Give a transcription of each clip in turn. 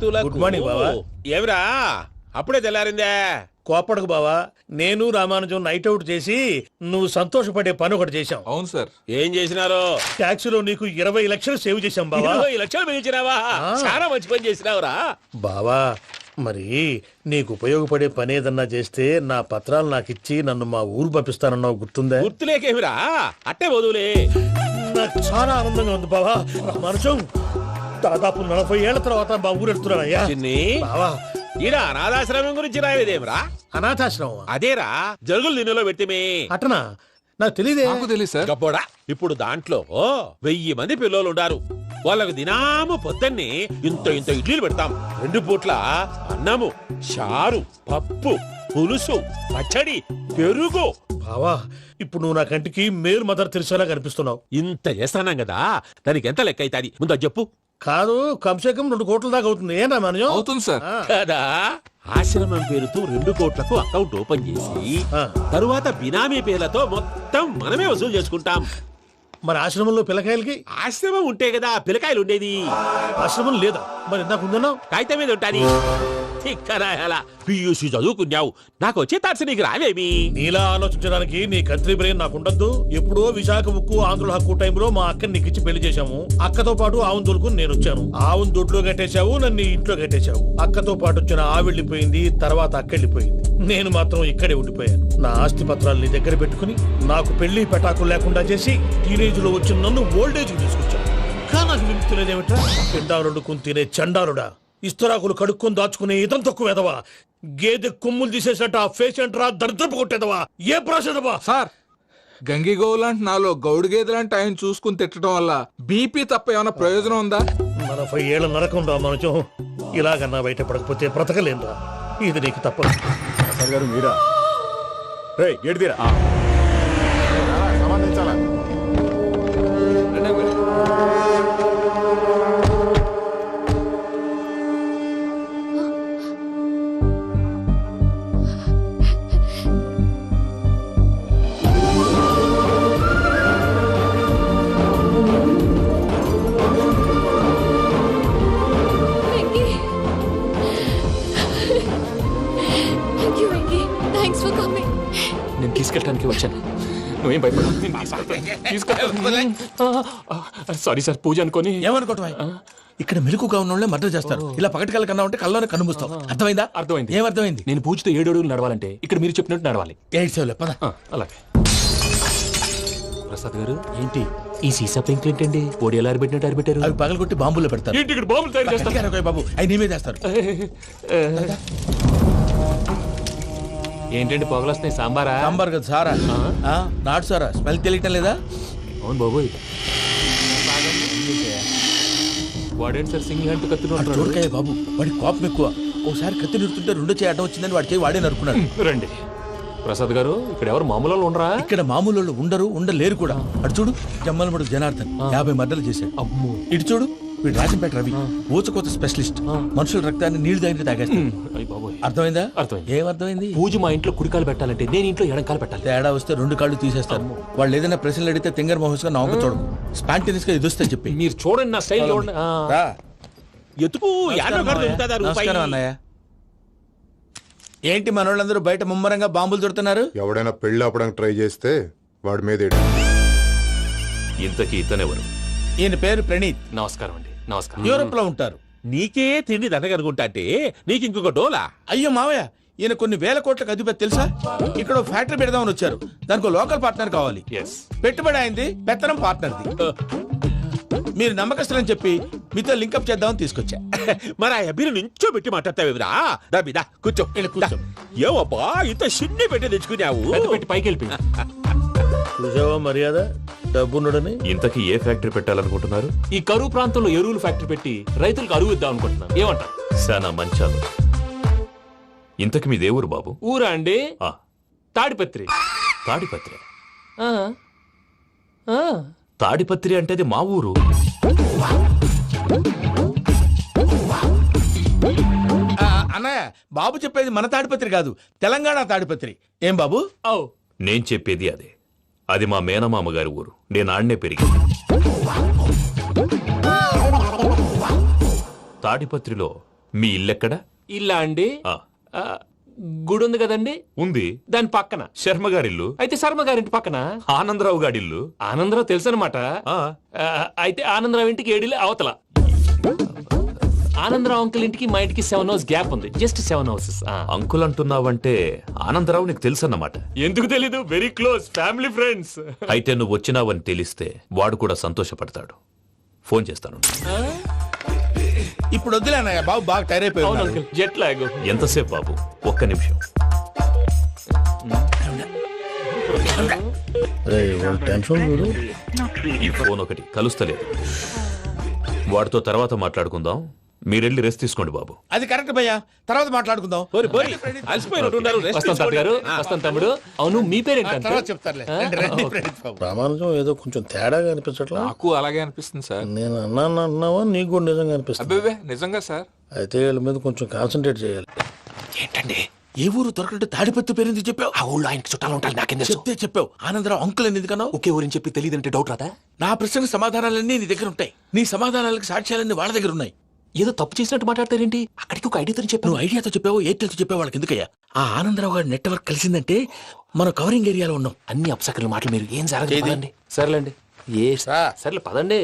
రైతులకు good morning బావా. ఏమిరా అప్పుడే తెల్లారిందే? కోపడకు బావా, నేను రామానుజం నైట్ అవుట్ చేసి నువ్వు సంతోషపడే పని ఒకటి చేశాం. అవును సార్. ఏం చేసినారు? ట్యాక్సీలో నీకు 20 లక్షలు సేవ్ చేశాం బావా. 20 లక్షలు మిగిల్చినావా? చాలా మంచి పని చేసినావురా బావా, మరి నీకు ఉపయోగపడే పని ఏదన్నా చేస్తే నా పత్రాలు నాకిచ్చి నన్ను మా ఊరు పంపిస్తానన్నావు, గుర్తుందా? గుర్తులేకేమిరా, అట్టే వదులే. నాకు చాలా ఆనందంగా ఉంది బావా. రామానుజం, దాదాపు 40 ఏళ్ల తర్వాత మా ఊరు వెళ్తున్నానయ్యా. చిన్ని బావా, ఈడ అనాథాశ్రమం గురించి రాయలేదేమిరా? అనాథాశ్రమం అదేరా జరుగులు దీనిలో పెట్టిమే. అటనా? నాకు తెలియదే. నాకు తెలియదు సార్. గబ్బోడా, ఇప్పుడు దాంట్లో 1000 మంది పిల్లలు ఉండారు. వాళ్ళకు దినాము పొద్దున్నే ఇంత ఇంత ఇడ్లీలు పెడతాం. 2 పూట్ల అన్నము, చారు, పప్పు, పులుసు, పచ్చడి, పెరుగు. బావా, ఇప్పుడు నువ్వు నా కంటికి మేలు మదర్ తెలిసేలా కనిపిస్తున్నావు. ఇంత చేస్తానం కదా, దానికి ఎంత లెక్క అవుతుంది ముందు అది చెప్పు. కాదు, కంసే కం 2 కోట్ల దాకా అవుతుంది. ఏం రామానుజం? అవుతుంది సార్. కదా, ఆశ్రమం పేరుతో 2 కోట్లకు అకౌంట్ ఓపెన్ చేసి ఆ. తరువాత బినామీ పేర్లతో మొత్తం మనమే వసూలు చేసుకుంటాం. మరి ఆశ్రమంలో పిల్లకాయలకి? ఆశ్రమం ఉంటే కదా పిల్లకాయలు ఉండేది. ఆశ్రమం లేదా? మరి ఇందాక ఉందన్నావు. కాగితం మీద ఉంటాది. ఇక్కడ పియూసీ చదువుకున్నావు, నాకు వచ్చే తాట్స్ నీకు రావేమి? నీలా ఆలోచించడానికి నీ కంట్రీ బ్రెయిన్ నాకు ఉండద్దు. ఎప్పుడో విశాఖ ఉక్కు ఆంధ్రుల హక్కు టైంలో మా అక్కని నీకిచ్చి పెళ్లి చేశాము. అక్కతో పాటు ఆవును దొడుకుని నేను వచ్చాను. ఆవును దొడ్లో కట్టేశావు, నన్ను ఇంట్లో కట్టేశావు. అక్కతో పాటు వచ్చిన ఆవిళ్ళిపోయింది, తర్వాత అక్కెళ్ళిపోయింది. నేను మాత్రం ఇక్కడే ఉండిపోయాను. నా ఆస్తి పత్రాలు నీ దగ్గర పెట్టుకుని నాకు పెళ్లి పెటాకులు లేకుండా చేసి టీనేజ్ లో వచ్చిన నన్ను ఓల్డేజ్ తీసుకొచ్చాను. కానీ నాకు విముక్తి లేదేమిట్రా? పిండారుడుకుని తినే చండారుడా, ఇస్తరాకులు కడుక్కొని దాచుకునే ఇతం తక్కువ ఎదవా, గేదె కొమ్ములు తీసేసట ఆ పేషెంట్ రా దరిద్రపు కొట్టేదవా, ఏ ప్రాసెదవా? సార్, గంగి గోవు లాంటి నాలో గౌడు గేదె లాంటి ఆయన చూసుకుని తిట్టడం వల్ల బీపీ తప్ప ఏమైనా ప్రయోజనం ఉందా? 40 ఏళ్ల నరకం రా మనచం. ఇలాగన్నా బయటపడకపోతే బ్రతకలేనురా. ఇది నీకు తప్పదు. సార్ గారు మీరా? రే గేట్ తీరా. సంబంధించాలా? నేను తీసుకెళ్ళడానికి వచ్చాను, నువ్వేం భయపడవు. సారీ సార్, పూజ అనుకోని. ఏమనుకోవటం? ఇక్కడ మెలకుగా ఉన్న వాళ్ళే మర్డర్ చేస్తారు. ఇలా పగటి కళ్ళ కన్నా ఉంటే కళ్ళలోనే కనుమూస్తావు. అర్థమైందా? అర్థమైంది. ఏమర్థమైంది? నేను పూజతో 7 అడుగులు నడవాలంటే ఇక్కడ మీరు చెప్పినట్టు నడవాలి. 8 సేవలే పద. అలాగే. ప్రసాద్ గారు, ఏంటి ఈ సీసా పెంకులు ఏంటండి? పొడి ఎలా అరబెట్టినట్టు అరబెట్టారు? అవి పగలగొట్టి బాంబుల్లో పెడతారు. ఏంటి ఇక్కడ బాంబులు తయారు చేస్తారు? గట్టిగా అరవై బాబు, అవి నేమే చేస్తారు. ఏంటండి పొగలు వస్తున్నాయి? సాంబారా? సాంబార్ కదా సారా. నాటు సారా. స్మెల్ తెలియటం లేదా? అవును బాబోయ్. వాడేంటి సార్ సింగిల్ హ్యాండ్ కత్తిని? చూడకాయ బాబు, వాడి కోపం ఎక్కువ. ఒకసారి కత్తి నిరుతుంటే 2 చేయి అడ్డం వచ్చిందని వాడి చేయి వాడే నరుకున్నాడు. రండి ప్రసాద్ గారు, ఇక్కడ ఎవరు మామూలు వాళ్ళు ఉండరా? ఇక్కడ మామూలు వాళ్ళు ఉండరు, ఉండలేరు కూడా. అటు చూడు, జమ్మలమడు జనార్దన్ 50 మర్డర్లు చేశాడు. అమ్మో. ఇటు చూడు, వీడు రాజంపేట రవి ఊచకోత స్పెషలిస్ట్. మనుషుల రక్తాన్ని నీళ్లు తాగితే తాగేస్తాడు. అర్థమైందా? అర్థమైంది. ఏమర్థమైంది? పూజ మా ఇంట్లో కుడికాలు పెట్టాలంటే నేను ఇంట్లో ఎడంకాలు పెట్టాలి. తేడా వస్తే 2 కాళ్ళు తీసేస్తారు. వాళ్ళు ఏదైనా ప్రశ్నలు అడిగితే తింగర్ మహోస్ గా నవ్వు చూడదు. స్పాంటినియస్ గా ఎదుస్తా చెప్పి. మీరు చూడండి, నా స్టైల్ చూడండి. రా. ఎతుకు నమస్కారం అన్నయ్య. ఏంటి మనోళ్ళందరూ బయట ముమ్మరంగా బాంబులు దొరుకుతున్నారు? ఎవడైనా పెళ్లి ఆపడానికి ట్రై చేస్తే వాడి మీద ఇంతకీ ఇతనెవరు? ఈయన పేరు ప్రణీత్. నమస్కారం అండి. నమస్కారం. యూరోప్ లో ఉంటారు. నీకే తిండి దండగనుకుంటా అంటే నీకు ఇంకొక డోలా? అయ్యో మావయ్య, ఈయన కొన్ని వేల కోట్లకు అధిపతి తెలుసా? ఇక్కడ ఫ్యాక్టరీ పెడదామని వచ్చారు. దానికి లోకల్ పార్ట్నర్ కావాలి. పెట్టుబడి అయింది, పెత్తనం పార్ట్నర్ది. మీరు నమ్మకస్తులని చెప్పి మీతో లింకప్ చేద్దామని తీసుకొచ్చా. మరి ఆ అబ్బిని నుంచో పెట్టి మాట్లాడతావేమిరా? దాబిదా కూర్చో. ఏవబ్బా ఇంత సిన్ని పెట్టి తెచ్చుకున్నావు? పెట్టి పైకి వెళ్ళిపోయి. చూసావా మర్యాద, డబ్బున్నడని. ఇంతకీ ఏ ఫ్యాక్టరీ పెట్టాలనుకుంటున్నారు? ఈ కరువు ప్రాంతంలో ఎరువులు ఫ్యాక్టరీ పెట్టి రైతులకు అరువు ఇద్దాం అనుకుంటున్నాను. ఏమంటారు? శానా మంచాలు. ఇంతకి మీ దేవురు బాబు? ఊరా అండి? ఆ, తాడిపత్రి. తాడిపత్రి. ఆ, ఆ. తాడిపత్రి అంటే అది మా ఊరు. అన్నయ్య, బాబు చెప్పేది మన తాడిపత్రి కాదు, తెలంగాణ తాడిపత్రి. ఏం బాబు? నేను చెప్పేది అదే. అది మా మేనమామ గారి ఊరు. నేను ఆడనే పెరిగింది. తాడిపత్రిలో మీ ఇల్లెక్కడ? ఇల్లా అండి ఆ, ఆ, గుడి ఉంది కదండి ఉంది. దాని పక్కన. శర్మ గారిల్లు. అయితే శర్మ గారింటి పక్కన ఆనందరావు గారిల్లు. ఆనందరావు తెలుసు అనమాట. ఆ, అయితే ఆనందరావు ఇంటికి 7 అవతల. ఆనందరావు అంకుల్ ఇంటికి మా ఇంటికి 7 hours గ్యాప్ ఉంది. Just 7 houses. అంకుల్ అంటున్నావంటే ఆనందరావు నీకు తెలుసన్నమాట. ఎందుకు తెలీదు? Very close family friends. అయితే నువ్వు వచ్చినావని తెలిస్తే వాడు కూడా సంతోషపడతాడు. ఫోన్ చేస్తాను. ఇప్పుడు వద్దులే అన్నయ్య, బాబు బాగా టైర్ అయిపోయి అవును ఉన్నాడు. Uncle, jet lag. ఎంతసేపు బాబు? ఒక్క నిమిషం. టెన్షన్ చూడు. ఈ ఫోన్ ఒకటి కలుస్తలేదు. వాడితో తర్వాత మాట్లాడుకుందాం. మీరెళ్ళి రెస్ట్ తీసుకోండి బాబు. అది కరెక్ట్ భయ్యా, తర్వాత మాట్లాడుకుందాం. పోరి అలసిపోయినట్టున్నారు. rest వస్తాం తాత గారు, తీసుకోండి. వస్తాం తమ్ముడు. అవును మీ పేరేంటి తర్వాత అంకుల్? చెప్తారులే. రండి, రండి, ఫ్రెండ్స్ బాబు. ప్రామాణికం ఏదో కొంచెం తేడాగా అనిపించట్లా. నాకు అలాగే అనిపిస్తుంది సార్. నేను అన్నావా నీకు కూడా నిజంగా అనిపిస్తుంది. అబ్బే నిజంగా సార్. అయితే వీళ్ళ మీద కొంచెం కాన్సన్ట్రేట్ చేయాలి. ఏంటండి ఏ ఊరు దొరకట్టు తాడిపత్రి పేరు ఎందుకు చెప్పావు? ఆ ఊళ్ళో ఆయనకి చుట్టాలు ఉంటారు, నాకేం తెలుసు? చెప్తే చెప్పావు. ఆనందరావు అంకుల్ అని ఎందుకన్నావు? ఒకే ఊరిని చెప్పి తెలియదంటే డౌట్ రాదా? నా ప్రశ్నకు సమాధానాలన్నీ నీ దగ్గర ఉంటాయి. నీ సమాధానాలకు సాక్ష్యాలన్నీ వాళ్ళ దగ్గర ఉన్నాయి. ఏదో తప్పు చేసినట్టు మాట్లాడతారేంటి? అక్కడికి ఒక ఐడియాతో చెప్పాను. నువ్వు ఐడియాతో చెప్పావు, ఎయిర్టెల్తో చెప్పావు, వాళ్ళకి ఎందుకయ్యా? ఆ ఆనందరావు గారి నెట్వర్క్ కలిసిందంటే మనం కవరింగ్ ఏరియాలో ఉన్నాం. అన్ని అప్సకర్ల మాటలు మీరు ఏం జరగదు. ఏది? పదండి. సర్లేండి. సర్లే పదండి.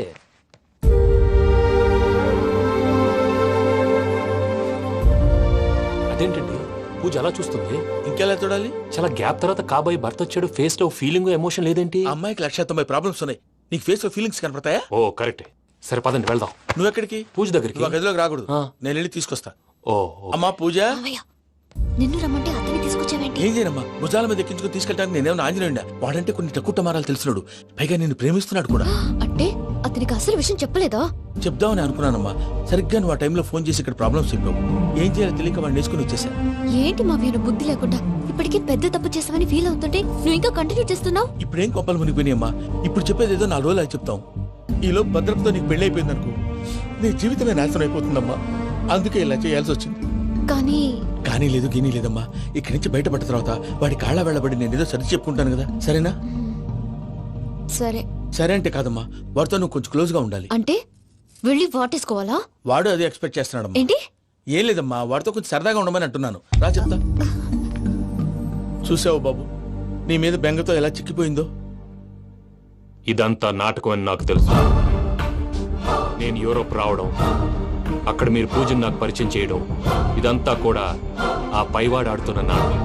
అదేంటండి పూజ అలా చూస్తుంది? ఇంకెలా చూడాలి? చాలా గ్యాప్ తర్వాత కాబోయే భర్త వచ్చాడు, ఫేస్ లో ఫీలింగ్ ఎమోషన్ లేదేంటి? ఆ అమ్మాయికి 190 ప్రాబ్లమ్స్ ఉన్నాయి. నీకు ఫేస్ లో ఫీలింగ్స్ కనపడతాయా? ఓ కరెక్టే. సరే పదండి వెళ్దాం. నువ్వు ఎక్కడికి? పూజ దగ్గరికి. నువ్వు ఆ గదిలోకి రాకూడదు. ఆ. నేను వెళ్ళి తీసుకొస్తా. ఓ అమ్మా పూజ, మావయ్య, నిన్ను రమ్మంటే అతన్ని తీసుకొచ్చావేంటి? ఏం చేయనమ్మా? భుజాల మీద ఎక్కించుకుని తీసుకెళ్ళడానికి నేనేమన్నా ఆంజనేయుడా? వాడంటే కొన్ని తక్కువ టమారాలు తెలిసినాడు, పైగా నిన్ను ప్రేమిస్తున్నాడు కూడా. అంటే అతనికి అసలు విషయం చెప్పలేదా? చెప్దామని అనుకున్నానమ్మా. సరిగ్గా నువ్వు ఆ టైంలో ఫోన్ చేసి ఇక్కడ ప్రాబ్లమ్స్ చెప్పావు. ఏం చేయాలో తెలియక వాడిని నేర్చుకుని వచ్చేసా. ఏంటి మావయ్య బుద్ధి లేకుండా? ఇప్పటికీ పెద్ద తప్పు చేసావని ఫీల్ అవుతుంటే నువ్వు ఇంకా కంటిన్యూ చేస్తున్నావు. ఇప్పుడేం కొప్పలు మునిగిపోయినాయమ్మా. ఇప్పుడు చెప్పేది ఏదో 4 రోజులు అది చెప్తాం. ఈలో భద్రతతో నీకు పెళ్లి అయిపోయింది అనుకో, నీ జీవితమే నాశనం అయిపోతుందమ్మా. అందుకే ఇలా చేయాల్సి వచ్చింది. కానీ కానీ లేదు, గీనీ లేదమ్మా. ఇక్కడి నుంచి బయటపడ్డ తర్వాత వాడి కాళ్ళ వెళ్ళబడి నేను ఏదో సరి చెప్పుకుంటాను కదా, సరేనా? సరే సరే అంటే కాదమ్మా, వాడితో నువ్వు కొంచెం క్లోజ్ గా ఉండాలి. అంటే వెళ్ళి వాటేసుకోవాలా? వాడు అది ఎక్స్పెక్ట్ చేస్తున్నాడమ్మా. ఏంటి? ఏం లేదమ్మా, వాడితో కొంచెం సరదాగా ఉండమని అంటున్నాను. రా చెప్తా. చూసావు బాబు, నీ మీద బెంగతో ఎలా చిక్కిపోయిందో. ఇదంతా నాటకం అని నాకు తెలుసు. నేను యూరోప్ రావడం, అక్కడ మీరు పూజను నాకు పరిచయం చేయడం, ఇదంతా కూడా ఆ పైవాడు ఆడుతున్న నాటకం.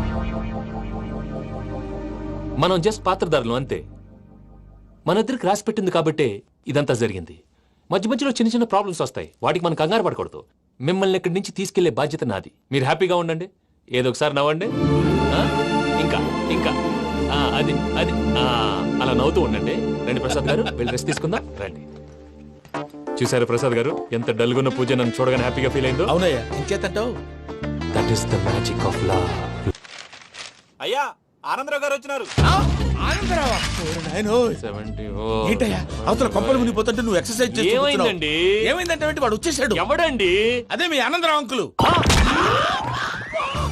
మనం జస్ట్ పాత్రధారులు అంతే. మన ఇద్దరికి రాసి పెట్టింది కాబట్టే ఇదంతా జరిగింది. మధ్య మధ్యలో చిన్న చిన్న ప్రాబ్లమ్స్ వస్తాయి, వాటికి మనం కంగారు పడకూడదు. మిమ్మల్ని ఇక్కడి నుంచి తీసుకెళ్లే బాధ్యత నాది. మీరు హ్యాపీగా ఉండండి, ఏదో ఒకసారి నవ్వండి. ఆ? ఇంకా ఇంకా అది అది అలా నవ్వుతూ ఉండండి. రండి ప్రసాద్ గారు, వెళ్ళి రెస్ట్ తీసుకుందాం. రండి. చూసారు ప్రసాద్ గారు, ఎంత డల్గున్న పూజ నన్ను చూడగానే హ్యాపీగా ఫీల్ అయిందో. అవునయ్యా, ఇంకేతంటావు? That is the magic of love. అయ్యా ఆనందరావు గారు వచ్చినారు. ఆనందరావా? ఓరి నాయనో. 70. ఏంటయ్యా అవతల కొంపలు మునిగిపోతుంటే నువ్వు ఎక్సర్సైజ్ చేస్తూ కూర్చున్నావు. ఏమైందండి? ఏమైందంటే ఏంటి? వాడు వచ్చేసాడు. ఎవడండి? అదే మీ ఆనందరావు అంకులు.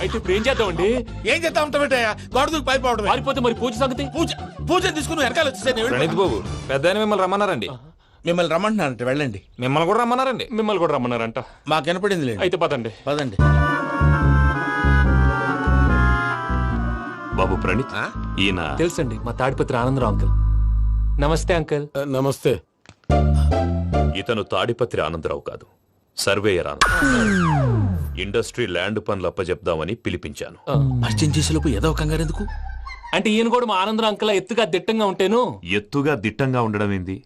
అయితే ఇప్పుడు ఏం చేద్దామండి? ఏం చేస్తా ఉంటావేటయ్యా? గొడవకు పైపోవడమే. పారిపోతే మరి పూజ సంగతి? పూజ తీసుకుని నువ్వు వెనకాల వచ్చేసాను. ప్రణీత్ బాబు, పెద్ద మిమ్మల్ని రమ్మన్నారండి. మిమ్మల్ని రమ్మంటున్నారంటే వెళ్ళండి. మిమ్మల్ని కూడా రమ్మన్నారండి. మిమ్మల్ని కూడా రమ్మన్నారంట. మాకు వినపడింది లేండి. అయితే పదండి. పదండి. బాబు ప్రణీత్, ఈయన తెలుసండి, మా తాడిపత్రి ఆనందరావు అంకుల్. నమస్తే అంకుల్. నమస్తే. ఇతను తాడిపత్రి ఆనందరావు కాదు, సర్వేయర్ ఆనందరావు. ఇండస్ట్రీ ల్యాండ్ పనులు అప్పచెప్దామని పిలిపించాను. పరిచయం చేసేలోపు ఏదో కంగారు ఎందుకు? అంటే ఈయన కూడా మా ఆనందరావు అంకుల్ ఎత్తుగా దిట్టంగా ఉంటేను. ఎత్తుగా దిట్టంగా ఉండడం ఏంది?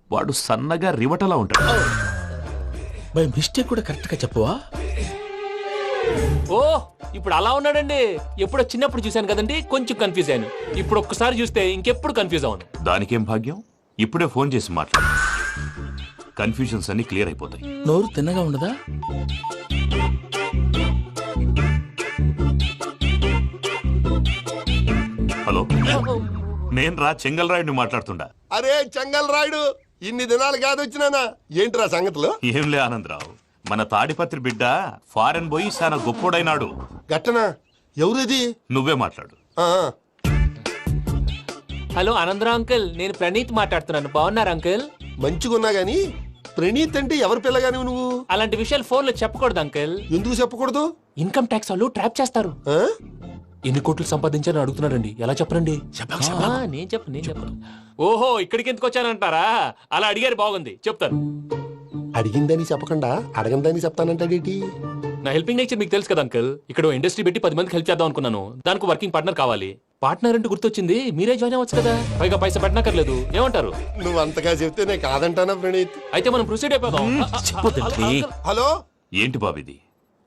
వాడు సన్నగా రివటలా ఉంటాడు. బై మిస్టేక్ కూడా కరెక్ట్ గా చెప్పవా? ఓ ఇప్పుడు అలా ఉన్నాడండి. ఎప్పుడో చిన్నప్పుడు చూశాను కదండి, కొంచెం కన్ఫ్యూజ్ అయ్యాను. ఇప్పుడు ఒక్కసారి చూస్తే ఇంకెప్పుడు కన్ఫ్యూజ్ అవ్వను. దానికేం భాగ్యం? ఇప్పుడే ఫోన్ చేసి మాట్లాడు, కన్ఫ్యూజన్స్ అన్ని క్లియర్ అయిపోతాయి. నోరు తిన్నగా ఉండదా? హలో, నేను రా చెంగల్రాయుడిని మాట్లాడుతుండా. అరే చెంగల్ రాయుడు, ఇన్ని దినాలు కాదు వచ్చినానా? ఏంట్రా సంగతులు? ఏంలే ఆనందరావు, మన తాడిపత్రి బిడ్డ ఫారెన్ పోయి చాలా గొప్పోడైనాడు. గట్టనా? ఎవరిది? నువ్వే మాట్లాడు. ఆ, హలో ఆనందరావు అంకుల్, నేను ప్రణీత్ మాట్లాడుతున్నాను. బాగున్నారు అంకుల్? మంచిగున్నా గాని ప్రణీత్ అంటే ఎవరి పిల్లగాని నువ్వు? అలాంటి విషయాలు ఫోన్ లో చెప్పకూడదు అంకుల్. ఎందుకు చెప్పకూడదు? ఇన్కమ్ ట్యాక్స్ వాళ్ళు ట్రాప్ చేస్తారు. ఆ? ఎన్ని కోట్లు సంపాదించాలని అడుగుతున్నారండి, ఎలా చెప్పరండి? నేను చెప్పను. ఓహో, ఇక్కడికి ఎందుకు వచ్చానంటారా? అలా అడిగారు, బాగుంది, చెప్తాను. అడిగిందని చెప్పకుండా అడగందని చెప్తానంటాడేటి? నా హెల్పింగ్ నేచర్ మీకు తెలుసు కదా అంకుల్. ఇక్కడ ఇండస్ట్రీ పెట్టి 10 మందికి హెల్ప్ చేద్దాం అనుకున్నాను. దానికి వర్కింగ్ పార్ట్నర్ కావాలి. పార్ట్నర్ అంటే గుర్తొచ్చింది, మీరే జాయిన్ అవ్వచ్చు కదా, పైగా పైసా పెట్టనక్కర్లేదు. ఏమంటారు? నువ్వు అంతగా చెప్తే నేను కాదంటానా ప్రణీత్? అయితే మనం ప్రొసీడ్ అయిపోదాం. హలో, ఏంటి బాబిది?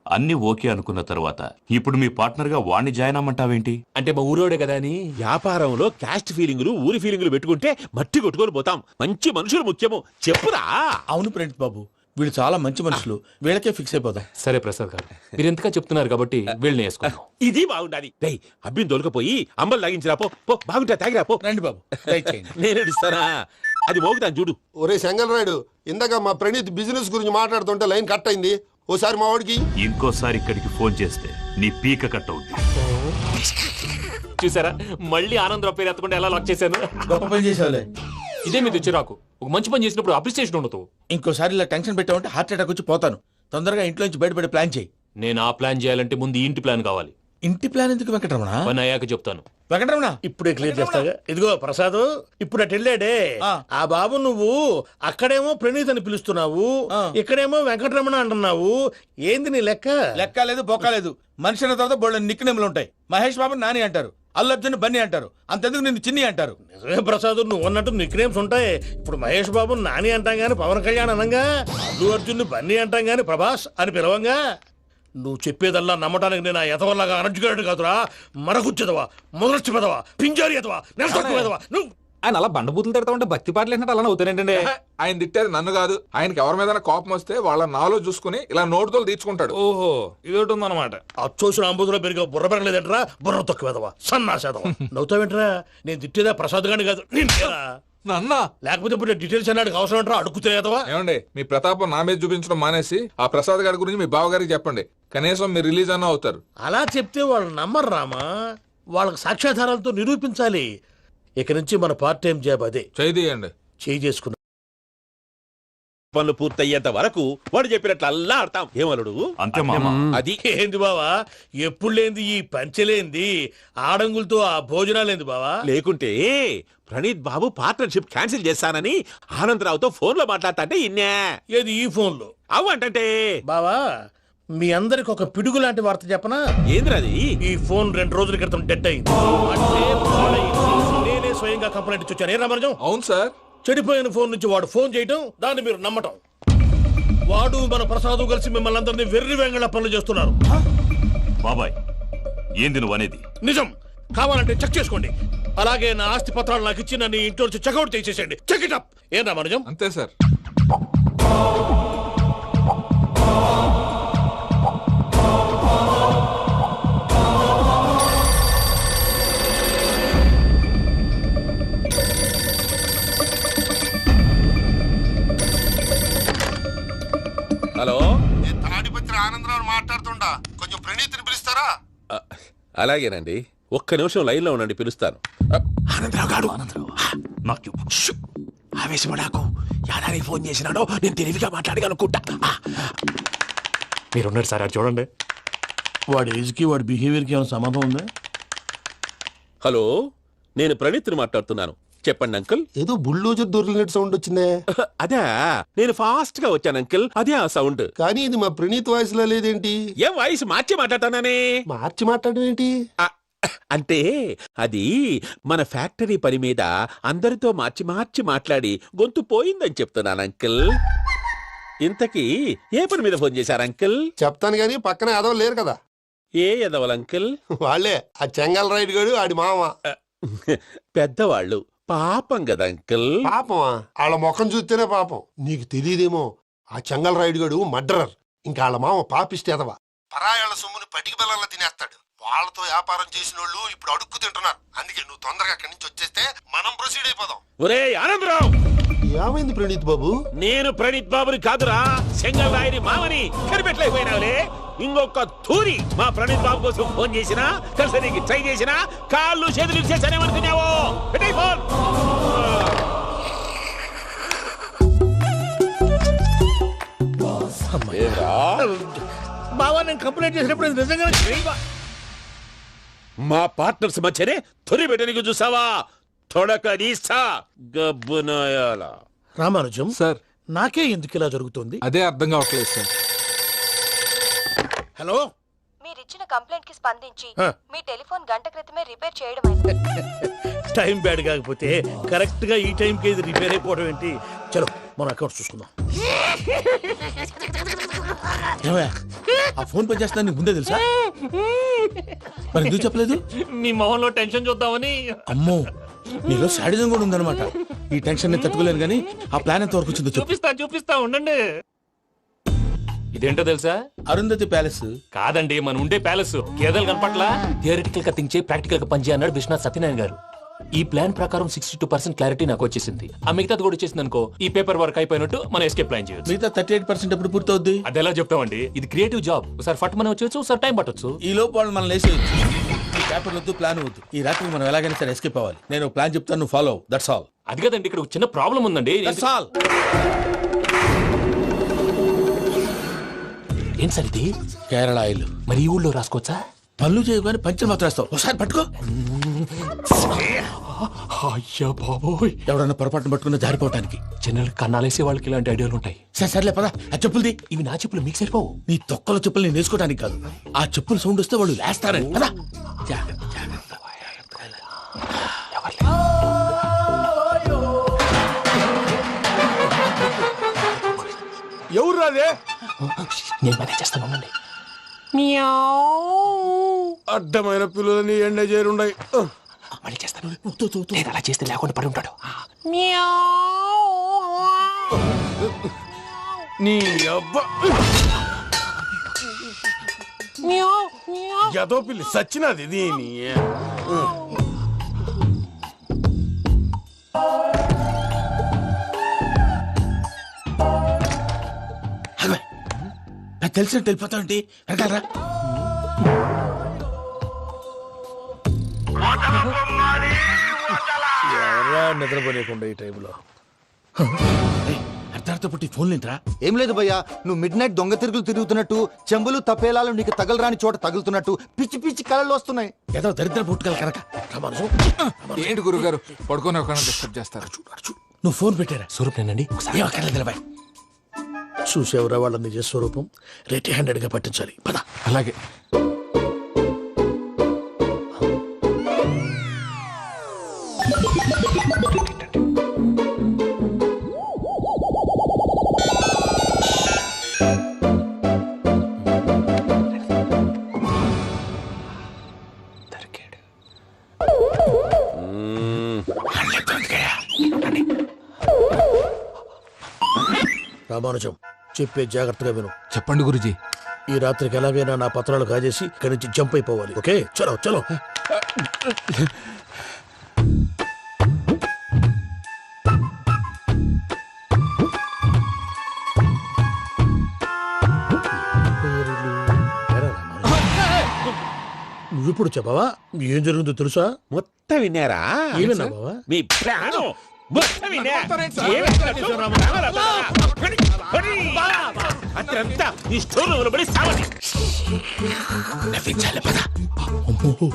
అన్ని ఓకే అనుకున్న తర్వాత ఇప్పుడు మీ పార్ట్నర్ గా వాణ్ణి జాయిన్ అమ్మంటావేంటి? అంటే మా ఊరోడే కదా అని. వ్యాపారంలో క్యాస్ట్ ఫీలింగులు ఊరి ఫీలింగులు పెట్టుకుంటే మట్టి కొట్టుకొని పోతాం. మంచి మనుషులు ముఖ్యము, చెప్పురా. అవును ప్రణీత్ బాబు, వీళ్ళు చాలా మంచి మనుషులు, వీళ్ళకే ఫిక్స్ అయిపోదాం. సరే ప్రసాద్ గారు, మీరు ఎంతగా చెప్తున్నారు కాబట్టి వీళ్ళని వేసుకుందాం. ఇది బాగుండాలి. డేయ్, అబ్బిని దొలకపోయి అంబలు తాగించిరా పో. బాగుంటా, తాగిరా పో. రండి బాబు, దయచేయండి. నేను ఇస్తానా? అది మోగుతాను చూడు. ఒరే చెంగల్ రాయుడు, ఇందాక మా ప్రణీత్ బిజినెస్ గురించి మాట్లాడుతుంటే లైన్ కట్ అయింది. ఓసారి మా వాడికి ఇంకోసారి ఇక్కడికి ఫోన్ చేస్తే నీ పీక కట్ అవుద్ది. చూసారా, మళ్ళీ ఆనందరావు పేరు ఎత్తకుండా ఎలా లాక్ చేశాను. గొప్ప పని చేసేవాళ్ళే. ఇదే మీద చిరాకు. ఒక మంచి పని చేసినప్పుడు అప్రిసియేషన్ ఉండదు. ఇంకోసారి ఇలా టెన్షన్ పెట్టామంటే హార్ట్ అటాక్ వచ్చి పోతాను. తొందరగా ఇంట్లో నుంచి బయటపడే ప్లాన్ చేయి. నేను ఆ ప్లాన్ చేయాలంటే ముందు ఈ ఇంటి ప్లాన్ కావాలి. ఇంటి ప్లాన్ ఎందుకు వెంకటరమణ? పని అయ్యాక చెప్తాను. వెంకటరమణ, ఇప్పుడే క్లియర్ చేస్తాగా. ఇదిగో ప్రసాద్, ఇప్పుడు అటు వెళ్ళాడే ఆ బాబు, నువ్వు అక్కడేమో ప్రణీత్ అని పిలుస్తున్నావు, ఇక్కడేమో వెంకటరమణ అంటున్నావు. ఏంది నీ లెక్క? లెక్క లేదు, బొక్క లేదు. మనిషి అన్న తర్వాత బోళ్ళ నిక్నెములు ఉంటాయి. మహేష్ బాబు నాని అంటారు, అల్లు అర్జున్ బన్నీ అంటారు, అంతెందుకు నిన్ను చిన్ని అంటారు. నిజమే ప్రసాద్, నువ్వు అన్నట్టు నిక్నేమ్స్ ఉంటాయి. ఇప్పుడు మహేష్ బాబు నాని అంటాం గాని పవన్ కళ్యాణ్ అనంగా, అల్లు అర్జున్ బన్నీ అంటాం గాని ప్రభాస్ అని పిలవంగా. నువ్వు చెప్పేదల్లా నమ్మటానికి నేను ఎతవల్లాగా అనర్జుకేటెడ్ కాదురా. మరగుచ్చదవా, మొదలచ్చి పెదవా, పింజారి ఎదవా, నెలసొక్కుదవా నువ్వు. ఆయన అలా బండబూతులు తిడతా ఉంటే భక్తి పాటలు ఏంటంటే అలా అవుతానంటే. ఆయన తిట్టేది నన్ను కాదు, ఆయనకి ఎవరి మీద కోపం వస్తే వాళ్ళ నాలో చూసుకుని ఇలా నోటుతో తీర్చుకుంటాడు. ఓహో, ఇదొకటి ఉందన్నమాట. అచ్చోసిన అంబుధులో పెరిగే బుర్ర పెరగలేదంటరా, బుర్ర తొక్కువేదవా, సన్నాసేదవా. నవ్వుతావేంట్రా? నేను తిట్టేదా ప్రసాద్ గాని కాదు, నిన్నేరా. నన్నా? లేకపోతే ఇప్పుడు డీటెయిల్స్ అన్నాడు అవసరం అంటారా? అడుగుతాయేదవా. ఏమండి, మీ ప్రతాపం నా మీద చూపించడం మానేసి ఆ ప్రసాద్ గారి గురించి మీ బావగారికి చెప్పండి. కనీసం మీరు రిలీజ్ అన్న అవుతారు. అలా చెప్తే వాళ్ళు నమ్మరు రామా. వాళ్ళకి సాక్ష్యాధారాలతో నిరూపించాలి. ఇక నుంచి మన పార్ట్ టైం జాబ్ అదే. చేయండి. చేయి చేసుకున్నా పనులు పూర్తయ్యేంత వరకు వాడు చెప్పినట్లు అల్లా ఆడతాం. ఏమలుడు? అంతే మామ. అది ఏంది బావా, ఎప్పుడు లేంది ఈ పంచలేంది, ఆడంగులతో ఆ భోజనాలేంది బావా? లేకుంటే ప్రణీత్ బాబు పార్ట్నర్షిప్ క్యాన్సిల్ చేస్తానని ఆనందరావుతో ఫోన్ లో మాట్లాడతాంటే ఇన్నే. ఏది ఈ ఫోన్ లో? అవ్వంటే బావా, మీ అందరికి ఒక పిడుగు లాంటి వార్త చెప్పనా? ఏంద్రది? ఈ ఫోన్ 2 రోజుల క్రితం డెడ్ అయింది. అంటే పాడైంది. నేనే స్వయంగా కంప్లైంట్ ఇచ్చి వచ్చాను. ఏ రామరాజం? అవును సార్. చెడిపోయిన ఫోన్ నుంచి వాడు ఫోన్ చేయటం, దాన్ని మీరు నమ్మటం. వాడు మన ప్రసాదు కలిసి మిమ్మల్ని అందరినీ వెర్రి వెంగళ పనులు చేస్తున్నారు. బాబాయ్, ఏంది నువ్వు అనేది? నిజం. కావాలంటే చెక్ చేసుకోండి. అలాగే నా ఆస్తి పత్రాలు నాకు ఇచ్చి నన్ను ఇంట్లో నుంచి చెక్అౌట్ చేసేసండి. Check it up. ఏం రామరాజం? అంతే సార్. హలో, నేను తాడిపత్రి ఆనందరావు మాట్లాడుతుండా, కొంచెం ప్రణీత్ని పిలుస్తారా? అలాగేనండి, ఒక్క నిమిషం లైన్ లో ఉండండి, పిలుస్తాను. ఆనందరావు గాడు. నాకు ఆవేశపడాకు. యాదానికి ఫోన్ చేసినాడో నేను తెలివిగా మాట్లాడగలనుకుంటా. మీరున్నారు సార్, అది చూడండి. వాడి ఏజ్ కి వాడి బిహేవియర్ కి ఏమైనా సంబంధం ఉందా? హలో, నేను ప్రణీత్ని మాట్లాడుతున్నాను. చెప్పండి అంకుల్. ఏదో బుల్డోజర్ దొరికినట్టు సౌండ్ వచ్చిందే. అదే, నేను ఫాస్ట్ గా వచ్చాను అంకుల్, అదే ఆ సౌండ్. కానీ ఇది మా ప్రణీత్ వాయిస్ లో లేదేంటి? ఏం వాయిస్ మార్చి మాట్లాడతాననే? మార్చి మాట్లాడడం ఏంటి? అంటే అది మన ఫ్యాక్టరీ పని మీద అందరితో మార్చి మార్చి మాట్లాడి గొంతు పోయిందని చెప్తున్నాను అంకుల్. ఇంతకీ ఏ పని మీద ఫోన్ చేశారు అంకుల్? చెప్తాను గానీ పక్కన ఏదో లేరు కదా. ఏ ఎదవలు అంకుల్? వాళ్ళే ఆ చెంగల్ రైడ్ గడు ఆడి మామ. పెద్దవాళ్ళు, పాపం కదా అంకుల్. పాపమా? వాళ్ళ ముఖం చూస్తేనే పాపం. నీకు తెలియదేమో, ఆ చెంగల్ రైడ్ గడు మర్డరర్. ఇంకా వాళ్ళ మామ పాపిస్తేదవా. పరాయాళ్ళ సొమ్ముని పటికి బెల్లంలో తినేస్తాడు. వాళ్ళతో వ్యాపారం చేసిన వాళ్ళు ఇప్పుడు అడుక్కు తింటున్నారు. అందుకే నువ్వు తొందరగా అక్కడి నుంచి వచ్చేస్తే మనం ప్రొసీడ్ అయిపోదాం. ఒరే ఆనందరావు! ఏమైంది ప్రణీత్ బాబు? నేను ప్రణీత్ బాబుని కాదురా, సెంగల్ రాయని మామని. కనిపెట్టలేకపోయినావులే. ఇంకొక తూరి మా ప్రణీత్ బాబు కోసం ఫోన్ చేసినా, కలిసి నీకు ట్రై చేసినా, కాళ్ళు చేతులు చేశానేమనుకున్నావో. పెట్టే ఫోన్. ఏమ్రా? బావా నేను కంప్లైంట్ చేసినప్పుడు ఇది నిజంగానే చేయవా? మా పార్ట్నర్స్ మధ్యనే తొలి పెట్టడానికి చూసావా? తొడక నీస్తా గబ్బునాయాల. రామానుజం సార్ నాకే ఎందుకు ఇలా జరుగుతుంది? అదే అర్థం కావట్లేదు సార్. హలో, మీరిచ్చిన కంప్లైంట్ కి స్పందించి ఆ. మీ టెలిఫోన్ గంట క్రితమే రిపేర్ చేయడం అయింది. టైం బ్యాడ్ కాకపోతే కరెక్ట్ గా ఈ టైం కి ఇది రిపేర్ అయిపోవడం ఏంటి? చలో మన అకౌంట్ చూసుకుందాం. ఏమయ్య, ఆ ఫోన్ పని చేస్తున్నా నీకు ముందే తెలుసా? మరి ఎందుకు చెప్పలేదు? మీ మొహంలో టెన్షన్ చూద్దామని. అమ్మో, నీలో శాడిజం కూడా ఉందన్నమాట. ఈ టెన్షన్ ని తట్టుకోలేను కానీ ఆ ప్లాన్ ఎంత వరకు వచ్చిందో చెప్పు. చూపిస్తా ఉండండి. ఇదేంటో తెలుసా? అరుంధతి ప్యాలెస్. కాదండి, మన ఉండే ప్యాలెస్. గేదెలు కనపట్లా? థియరిటికల్ గా థింక్ చేయి, ప్రాక్టికల్ గా పనిచేయి అన్నాడు విశ్వనాథ్ సత్యనారాయణ గారు. ఈ ప్లాన్ ప్రకారం 62% క్లారిటీ నాకు వచ్చేసింది. ఆ మిగతాది కూడా వచ్చేసింది అనుకో, ఈ పేపర్ వర్క్ అయిపోయినట్టు మనం ఎస్కేప్ ప్లాన్ చేయొచ్చు. మిగతా 38% ఎప్పుడు పూర్తవుద్ది? అది ఎలా చెప్తామండి? ఇది క్రియేటివ్ జాబ్. ఒకసారి ఫట్ మనం వచ్చేయచ్చు, ఒకసారి టైం పట్టొచ్చు. ఈ లోపు వాళ్ళు మనం లేసేయచ్చు. ఈ పేపర్ వద్దు, ప్లాన్ వద్దు. ఈ రాత్రి మనం ఎలాగైనా సరే ఎస్కేప్ అవ్వాలి. నేను ప్లాన్ చెప్తాను, నువ్వు ఫాలో. That's all. అది కదండి, ఇక్కడ ఒక చిన్న ప్రాబ్లం ఉందండి. That's all. ఏం సార్ ఇది? కేరళ ఆయిల్. మరి ఈ ఊళ్ళో రాసుకోవచ్చా? పనులు చేయగానే పంచర్ మాత్రం వేస్తావు. ఒకసారి పట్టుకో. అయ్యా బాబోయ్, ఎవడన్నా పొరపాటున పట్టుకున్న జారిపోవటానికి. జనరల్ కన్నాలేసే వాళ్ళకి ఇలాంటి ఐడియాలు ఉంటాయి. సరే సర్లే పదా, ఆ చెప్పులది. ఇవి నా చెప్పులు మీకు సరిపోవు. నీ తొక్కల చెప్పులు నేను వేసుకోవడానికి కాదు, ఆ చెప్పులు సౌండ్ వస్తే వాళ్ళు లేస్తారని. పదా. ఎవరు రాదే? నేను మేనేజ్ చేస్తాను, ఉండండి. అడ్డమైన పిల్లలని ఎండ చేరుండయి. మళ్ళీ చేస్తాను. లేదు, అలా చేస్తే లేకుండా పడి ఉంటాడు. నీ అబ్బా ఎదో పిల్లి సచ్చినది దీని. నాకు తెలిసినట్టు వెళ్ళిపోతావంటి వెనకాలరా. ఎవరా నిద్రపోలేకుండా ఈ టైంలో? అర్ధార్థ పుట్టి ఫోన్ లేంట్రా? ఏం లేదు భయ్యా, నువ్వు మిడ్ నైట్ దొంగ తిరుగులు తిరుగుతున్నట్టు, చెంబులు తపేలాలు నీకు తగలరాని చోట తగులుతున్నట్టు పిచ్చి పిచ్చి కళలు వస్తున్నాయి. ఏదో దరిద్ర పుట్టుకల కనుక. ఏంటి గురుగారు పడుకొని ఒక డిస్టర్బ్ చేస్తారు? నువ్వు ఫోన్ పెట్టారా? స్వరూపేనండి, ఒకసారి నిలబాయ్. చూసేవరా వాళ్ళ నిజ స్వరూపం. రెట్టి హ్యాండెడ్ గా పట్టించాలి. పద. అలాగే. రామానుజం, చెప్పే జాగ్రత్తగా విను. చెప్పండి గురుజీ. ఈ రాత్రికి ఎలాగైనా నా పత్రాలు కాజేసి ఇక్కడి నుంచి జంప్ అయిపోవాలి. ఓకే, చలో చలో. నువ్విప్పుడు చెప్పవా ఏం జరుగుతుందో తెలుసా? మొత్తం విన్నారా? ఏమన్నా బావా? మీ ప్రాణం మొత్తం విన్నా. అత్రంతా ఈ స్టోర్ రూమ్ లో పడి సావండి. నవ్వించాలి. పద. అమ్మో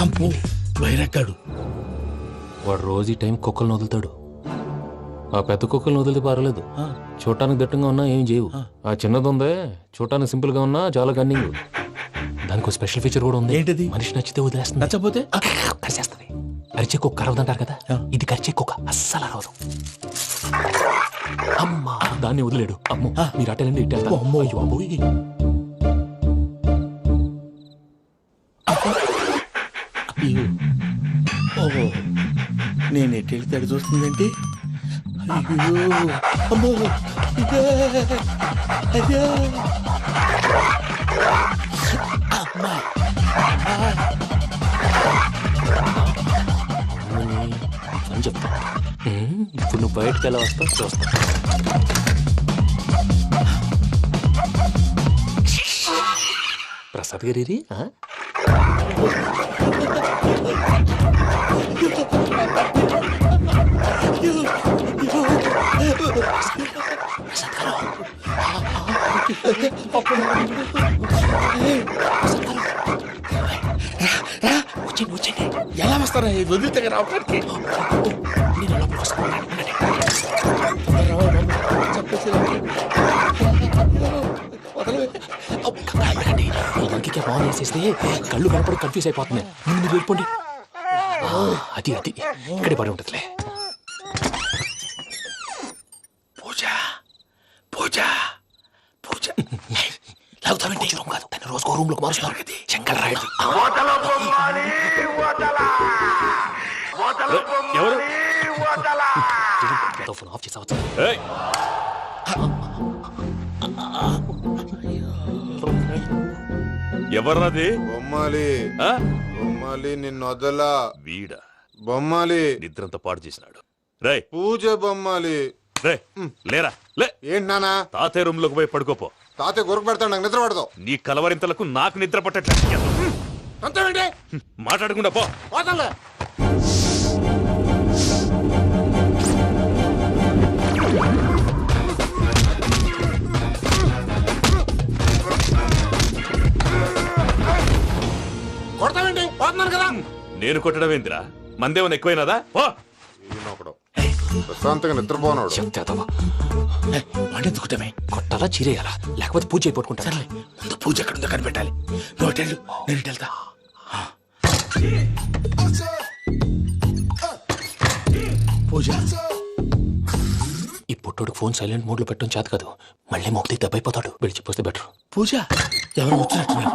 అమ్మో, వైరక్కాడు. వాడు రోజు ఈ టైం కుక్కలను వదులుతాడు. ఆ పెద్ద కుక్కలను వదిలితే పర్వాలేదు, చూడటానికి దట్టంగా ఉన్నా ఏం చేయవు. ఆ చిన్నది ఉందే, చూడటానికి సింపుల్ గా ఉన్నా చాలా కన్నింగ్. దానికి ఒక స్పెషల్ ఫీచర్ కూడా ఉంది. ఏంటిది? మనిషి నచ్చితే వదిలేస్తుంది, నచ్చపోతే కరిచేస్తుంది. అరిచే కుక్క అరవదంటారు కదా, ఇది కరిచే కుక్క అస్సలు అరవదు. అమ్మా, దాన్ని వదిలేడు. అమ్మో, మీరు అటెండి ఇటు. అమ్మో. అయ్యో అమ్మోయ్. ఓహో, నేను ఎటు వెళ్తే అటు చూస్తుందేంటి? అయ్యో అమ్మో, అయ్యో అమ్మా. అని చెప్తా. ఇప్పుడు నువ్వు బయటకు ఎలా వస్తావు చూస్తా. ప్రసాద్ గారి ఎలా వస్తారా వదిలితే రావడానికి ఫోన్ వేసేస్తే కళ్ళు కనపడి కన్ఫ్యూజ్ అయిపోతున్నాయి. ముందు మీరు వెళ్ళిపోండి. అది అది ఇక్కడే పడి ఉంటుందిలే. పూజ పూజ పూజ లాగుతామంటే రూమ్ కాదు, తను రోజుకో రూమ్ లోకి మారుస్తున్నారు కదా. శంకర్ రాయుడు ఎవరు ఫోన్ ఆఫ్ చేసావచ్చు. ఏయ్! ఎవర్రాది? బొమ్మాలి ఆ? బొమ్మాలి నిన్ను వదలా. వీడా బొమ్మాలి నిద్రంతా పాడు చేసినాడు. రేయ్ పూజ బొమ్మాలి. రే లేరా లే. ఏంటి నానా? తాతయ్య రూమ్ లోకి పోయి పడుకోపో. తాతయ్య గురకు పెడతాడు, నాకు నిద్ర పడదు. నీ కలవరింతలకు నాకు నిద్ర పట్టట్లేదు. అంతేంటి మాట్లాడకుండా పో. పోతాలే. కొడతావేంటి? పోతున్నాను కదా. నేను కొట్టడం ఏందిరా? మందేమన్నా ఎక్కువైనదా? పో. ఈయనొకడు ప్రశాంతంగా నిద్రపోనాడు. వాడెందుకుంటామే కొట్టాలా చీరేయాలా లేకపోతే పూజ అయిపోట్టుకుంటా. సర్లే, ముందు పూజ ఎక్కడుందో కనిపెట్టాలి. నువ్వు అటు వెళ్ళు, నేను ఇటు వెళ్తా. పూజ ఈ పుట్టోడు ఫోన్ సైలెంట్ మోడ్ లో పెట్టడం చేత కాదు. మళ్ళీ మొక్కి దెబ్బైపోతాడు. విడిచిపోతే బెటర్. పూజ ఎవరు వచ్చినట్టున్నారు.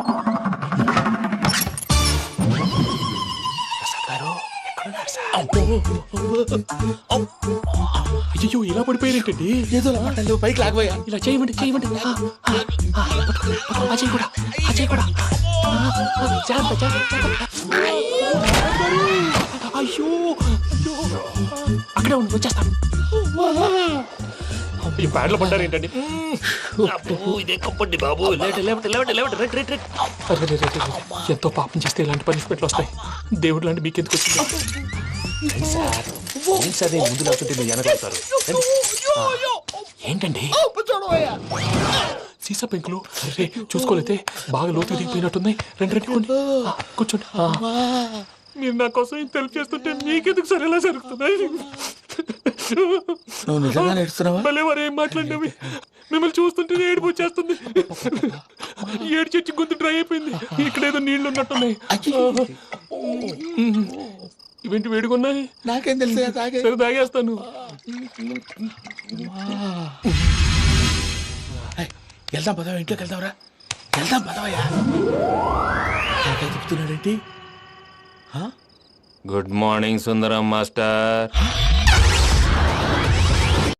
అయ్యో ఇలా పడిపోయినట్టండి. ఏదో మాట్లాడలేవు, పైకి లాగబోయా. ఇలా చేయమండి చేయమండి. అజయ్ కూడా అజయ్ కూడా జాగ్రత్త, జాగ్రత్త. అయ్యో అయ్యో అక్కడే ఉండి వచ్చేస్తాను. ఈ బ్యాడ్లో పడ్డారు ఏంటండి? ఇదే కప్పండి బాబు. ఎంతో పాపం చేస్తే ఇలాంటి పనిష్మెంట్లు వస్తాయి. దేవుడు లాంటి మీకెందుకు వచ్చింది? సరే ముందు లేకుంటే మీరు వెనకాడతారు. ఏంటండి సీసా పెంకులు? అరే చూసుకోలేతే బాగా లోతు దిగిపోయినట్టున్నాయి. రెండు రెండు కొన్ని కూర్చోండి. మీరు నా కోసం ఇంత హెల్ప్ చేస్తుంటే మీకెందుకు సరే ఎలా జరుగుతున్నాయి? నువ్వు నిజంగా నేర్చుతున్నావా? భలే వారు ఏం మాట్లాడినవి. మిమ్మల్ని చూస్తుంటే ఏడుపు వచ్చేస్తుంది. ఏడు చెట్టు గొంతు డ్రై అయిపోయింది. ఇక్కడ ఏదో నీళ్లు ఉన్నట్టున్నాయి. ఇవేంటి వేడుకున్నాయి? నాకేం తెలుసు, సరే తాగేస్తాను. వెళ్దాం పదవా, ఇంట్లోకి వెళ్దాంరా. వెళ్దాం పదవయ్యా. చెప్తున్నాడేంటి? గుడ్ మార్నింగ్ సుందరం మాస్టర్.